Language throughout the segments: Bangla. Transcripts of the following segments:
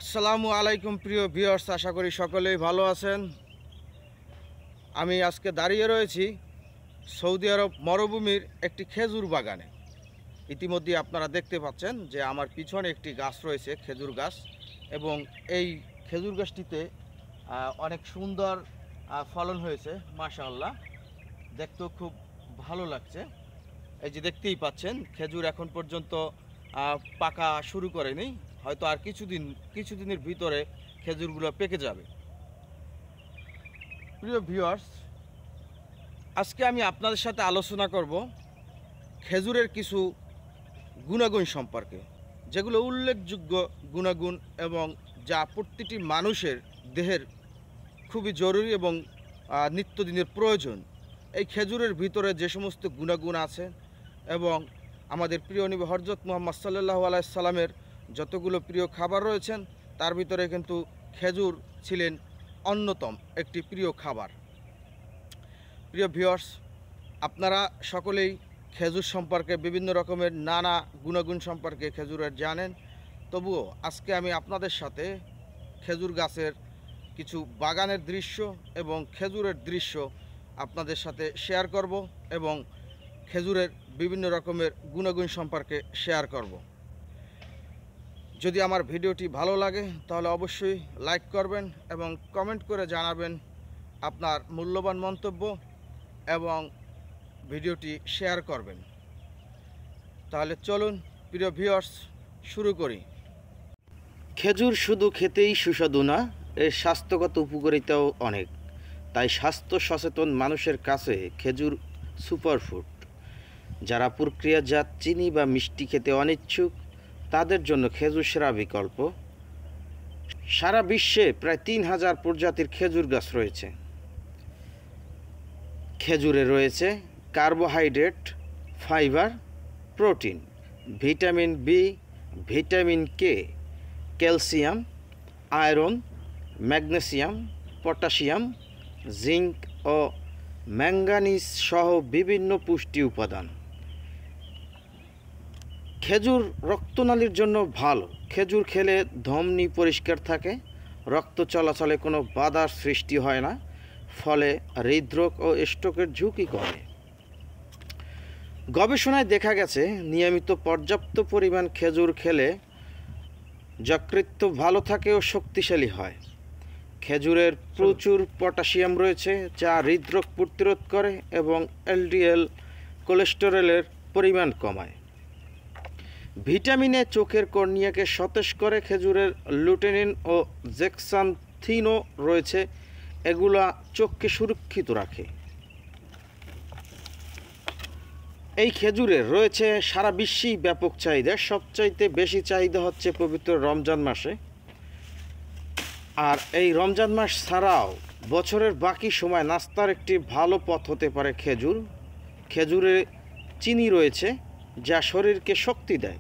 আসসালামু আলাইকুম প্রিয় ভিউয়ার্স, আশা করি সকলেই ভালো আছেন। আমি আজকে দাঁড়িয়ে রয়েছি সৌদি আরব মরুভূমির একটি খেজুর বাগানে। ইতিমধ্যে আপনারা দেখতে পাচ্ছেন যে আমার পিছনে একটি গাছ রয়েছে, খেজুর গাছ, এবং এই খেজুর গাছটিতে অনেক সুন্দর ফলন হয়েছে মাশাআল্লাহ। দেখতেও খুব ভালো লাগছে। এই যে দেখতেই পাচ্ছেন, খেজুর এখন পর্যন্ত পাকা শুরু করেনি, হয়তো আর কিছুদিনের ভিতরে খেজুরগুলো পেকে যাবে। প্রিয় ভিউয়ার্স, আজকে আমি আপনাদের সাথে আলোচনা করব খেজুরের কিছু গুণাগুণ সম্পর্কে, যেগুলো উল্লেখযোগ্য গুণাগুণ এবং যা প্রতিটি মানুষের দেহের খুবই জরুরি এবং নিত্যদিনের প্রয়োজন। এই খেজুরের ভিতরে যে সমস্ত গুণাগুণ আছে এবং আমাদের প্রিয় নবী হযরত মুহাম্মদ সাল্লাল্লাহু আলাইহি সাল্লামের যতগুলো প্রিয় খাবার রয়েছেন, তার ভিতরে কিন্তু খেজুর ছিলেন অন্যতম একটি প্রিয় খাবার। প্রিয় ভিউয়ার্স, আপনারা সকলেই খেজুর সম্পর্কে বিভিন্ন রকমের নানা গুণাগুণ সম্পর্কে খেজুরের জানেন। তবুও আজকে আমি আপনাদের সাথে খেজুর গাছের কিছু বাগানের দৃশ্য এবং খেজুরের দৃশ্য আপনাদের সাথে শেয়ার করব এবং খেজুরের বিভিন্ন রকমের গুণাগুণ সম্পর্কে শেয়ার করব। যদি আমার ভিডিওটি ভালো লাগে তাহলে অবশ্যই লাইক করবেন এবং কমেন্ট করে জানাবেন আপনার মূল্যবান মন্তব্য এবং ভিডিওটি শেয়ার করবেন। তাহলে চলুন প্রিয় ভিউয়ার্স, শুরু করি। খেজুর শুধু খেতেই সুস্বাদু না, এর স্বাস্থ্যগত উপকারিতাও অনেক। তাই স্বাস্থ্য সচেতন মানুষের কাছে খেজুর সুপারফুড। যারা প্রক্রিয়াজাত চিনি বা মিষ্টি খেতে অনিচ্ছুক, তাদের জন্য খেজুর সেরা বিকল্প। সারা বিশ্বে প্রায় 3000 প্রজাতির খেজুর গাছ রয়েছে। খেজুরে রয়েছে carbohydrate, fibre, protein, vitamin B, vitamin K, calcium, iron, magnesium, potassium, zinc ও ম্যাঙ্গানিজ সহ বিভিন্ন পুষ্টি উপাদান। খেজুর রক্তনালীর জন্য ভালো। খেজুর খেলে ধমনী পরিষ্কার থাকে, রক্ত চলাচলে কোনো বাধার সৃষ্টি হয় না, ফলে হৃদরোগ ও স্ট্রোকের ঝুঁকি কমে। গবেষণায় দেখা গেছে নিয়মিত পর্যাপ্ত পরিমাণ খেজুর খেলে যকৃৎ ভালো থাকে ও শক্তিশালী হয়। খেজুরের প্রচুর পটাশিয়াম রয়েছে, যা হৃদরোগ প্রতিরোধ করে এবং এলডিএল কোলেস্টেরলের পরিমাণ কমায়। ভিটামিনে চোখের কর্নিয়াকে সতেজ করে। খেজুরের লুটেনিন ও জেক্সান্থিনও রয়েছে, এগুলা চোখকে সুরক্ষিত রাখে। এই খেজুরের রয়েছে সারা বিশ্বেই ব্যাপক চাহিদা। সবচাইতে বেশি চাহিদা হচ্ছে পবিত্র রমজান মাসে। আর এই রমজান মাস ছাড়াও বছরের বাকি সময় নাস্তার একটি ভালো পথ হতে পারে খেজুর। খেজুরে চিনি রয়েছে, যা শরীরকে শক্তি দেয়।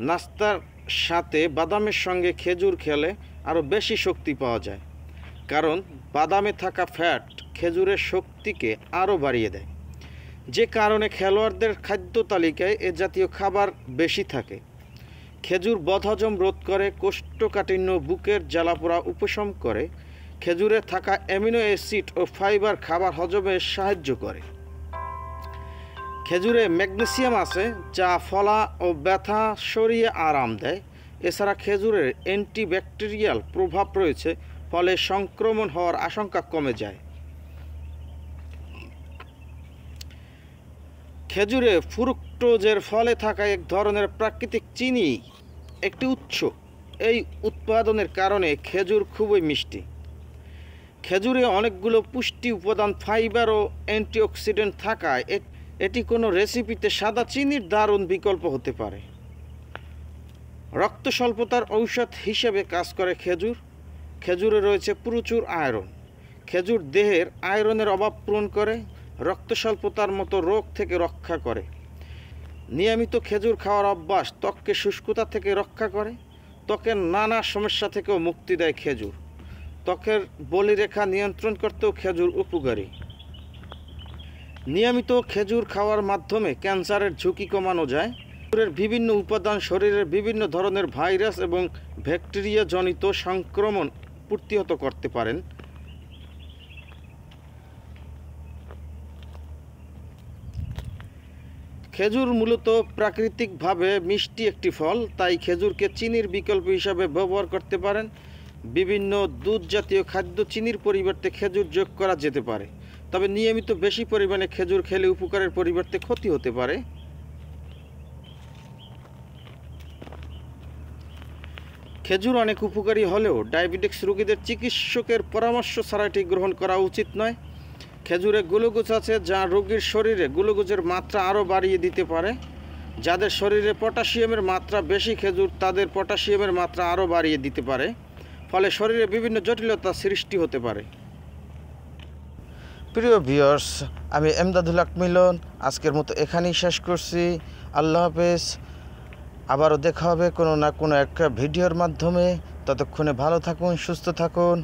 নাস্তার সাথে বাদামের সঙ্গে খেজুর খেলে আরও বেশি শক্তি পাওয়া যায়, কারণ বাদামে থাকা ফ্যাট খেজুরের শক্তিকে আরও বাড়িয়ে দেয়, যে কারণে খেলোয়াড়দের খাদ্য তালিকায় এ জাতীয় খাবার বেশি থাকে। খেজুর বদহজম রোধ করে, কোষ্ঠকাঠিন্য, বুকের জ্বালাপোড়া উপশম করে। খেজুরে থাকা অ্যামিনো অ্যাসিড ও ফাইবার খাবার হজমে সাহায্য করে। খেজুরে ম্যাগনেসিয়াম আছে, যা ফলা ও ব্যথা সরিয়ে আরাম দেয়। এছাড়া খেজুরের অ্যান্টিব্যাকটেরিয়াল প্রভাব রয়েছে, ফলে সংক্রমণ হওয়ার আশঙ্কা কমে যায়। খেজুরে ফ্রুক্টোজের ফলে থাকা এক ধরনের প্রাকৃতিক চিনি একটি উৎস। এই উৎপাদনের কারণে খেজুর খুবই মিষ্টি। খেজুরে অনেকগুলো পুষ্টি উপাদান, ফাইবার ও অ্যান্টিঅক্সিডেন্ট থাকায় এটি কোনো রেসিপিতে সাদা চিনির দারুণ বিকল্প হতে পারে। রক্ত স্বল্পতার ঔষধ হিসেবে কাজ করে খেজুর। খেজুরে রয়েছে প্রচুর আয়রন। খেজুর দেহের আয়রনের অভাব পূরণ করে, রক্ত স্বল্পতার মতো রোগ থেকে রক্ষা করে। নিয়মিত খেজুর খাওয়ার অভ্যাস ত্বককে শুষ্কতা থেকে রক্ষা করে। ত্বকের নানা সমস্যা থেকেও মুক্তি দেয় খেজুর। ত্বকের বলিরেখা নিয়ন্ত্রণ করতেও খেজুর উপকারী। নিয়মিত খেজুর খাওয়ার মাধ্যমে ক্যান্সারের ঝুঁকি কমানো যায়। খেজুরের বিভিন্ন উপাদান শরীরের বিভিন্ন ধরনের ভাইরাস এবং ব্যাকটেরিয়া জনিত সংক্রমণ প্রতিহত করতে পারেন। খেজুর মূলত প্রাকৃতিকভাবে মিষ্টি একটি ফল, তাই খেজুরকে চিনির বিকল্প হিসাবে ব্যবহার করতে পারেন। বিভিন্ন দুধ জাতীয় খাদ্য চিনির পরিবর্তে খেজুর যোগ করা যেতে পারে, তবে নিয়মিত বেশি পরিমাণে খেজুর খেলে উপকারের পরিবর্তে ক্ষতি হতে পারে। খেজুর অনেক উপকারী হলেও ডায়াবেটিক্স রোগীদের চিকিৎসকের পরামর্শ ছাড়া এটি গ্রহণ করা উচিত নয়। খেজুরে গ্লুকোজ আছে, যা রোগীর শরীরে গ্লুকোজের মাত্রা আরও বাড়িয়ে দিতে পারে। যাদের শরীরে পটাশিয়ামের মাত্রা বেশি, খেজুর তাদের পটাশিয়ামের মাত্রা আরও বাড়িয়ে দিতে পারে, ফলে শরীরে বিভিন্ন জটিলতা সৃষ্টি হতে পারে। প্রিয় ভিউয়ার্স, আমি এমদাদুল হক মিলন আজকের মতো এখানেই শেষ করছি। আল্লাহ হাফেজ। আবারও দেখা হবে কোনো না কোনো একটা ভিডিওর মাধ্যমে। ততক্ষণে ভালো থাকুন, সুস্থ থাকুন।